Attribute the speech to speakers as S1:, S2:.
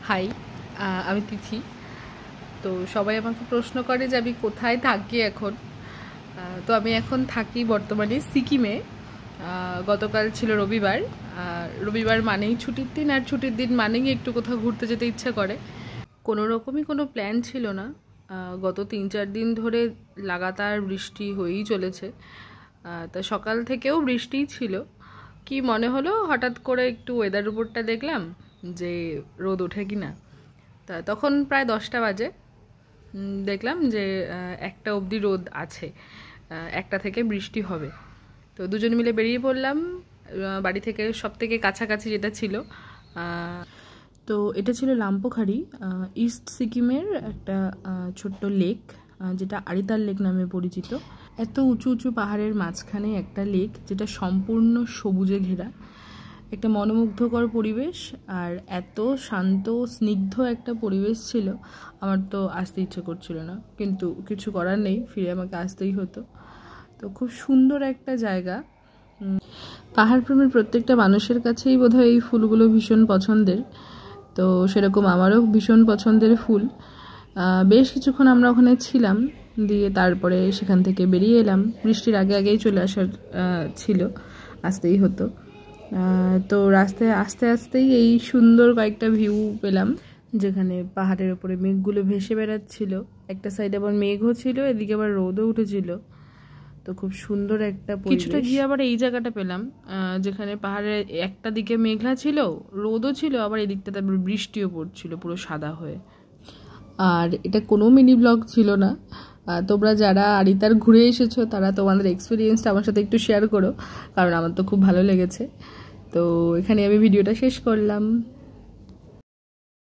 S1: High, আমি তিথি। তো সবাই আমাকে প্রশ্ন করে যে আমি কোথায় থাকি এখন। তো আমি এখন থাকি বর্তমানে সিকিমে। গতকাল ছিল রবিবার। রবিবার মানেই ছুটির দিন, আর ছুটির দিন মানেই একটু কোথাও ঘুরতে যেতে ইচ্ছা করে। কোনো রকমই কোনো প্ল্যান ছিল না। গত 3-4 দিন ধরে লাগাতার বৃষ্টি হয়েই চলেছে। তা সকাল থেকেও বৃষ্টিই ছিল। কি মনে হলো হঠাৎ করে একটু ওয়েদার রিপোর্টটা দেখলাম যে রোদ ওঠে কি না। তা তখন প্রায় 10টা বাজে। দেখলাম যে 1টা অবধি রোদ আছে, 1টা থেকে বৃষ্টি হবে। তো দুজন মিলে বেরিয়ে পড়লাম বাড়ি থেকে। সব থেকে কাছাকাছি যেটা ছিল, তো এটা ছিল লাম্পোখারি, ইস্ট সিকিমের একটা ছোট্ট লেক, যেটা আরিতার লেক নামে পরিচিত। এত উঁচু উঁচু পাহাড়ের মাঝখানে একটা লেক, যেটা সম্পূর্ণ সবুজে ঘেরা, একটা মনোমুগ্ধকর পরিবেশ। আর এত শান্ত স্নিগ্ধ একটা পরিবেশ ছিল, আমার তো আসতে ইচ্ছে করছিল না, কিন্তু কিছু করার নেই, ফিরে আমাকে আসতেই হতো। তো খুব সুন্দর একটা জায়গা। পাহাড় প্রেমের প্রত্যেকটা মানুষের কাছেই বোধহয় এই ফুলগুলো ভীষণ পছন্দের। তো সেরকম আমারও ভীষণ পছন্দের ফুল। বেশ কিছুক্ষণ আমরা ওখানে ছিলাম, দিয়ে তারপরে সেখান থেকে বেরিয়ে এলাম। বৃষ্টির আগে আগেই চলে আসার ছিল, আসতেই হতো। তো রাস্তায় আস্তে আস্তেই এই সুন্দর কয়েকটা ভিউ পেলাম, যেখানে পাহাড়ের ওপরে মেঘগুলো ভেসে বেড়াচ্ছিল। একটা সাইডে আবার মেঘও ছিল, এদিকে আবার রোদও উঠেছিল। তো খুব সুন্দর একটা কিছুটা গিয়ে আবার এই জায়গাটা পেলাম, যেখানে পাহাড়ের একটা দিকে মেঘলা ছিল, রোদও ছিল, আবার এই দিকটা তারপর বৃষ্টিও পড়ছিল পুরো সাদা হয়ে। আর এটা কোনো মিনি ব্লগ ছিল না। তোমরা যারা আরিতার ঘুরে এসেছো তারা তোমাদের এক্সপিরিয়েন্সটা আমার সাথে একটু শেয়ার করো, কারণ আমার তো খুব ভালো লেগেছে। তো এখানে আমি ভিডিওটা শেষ করলাম।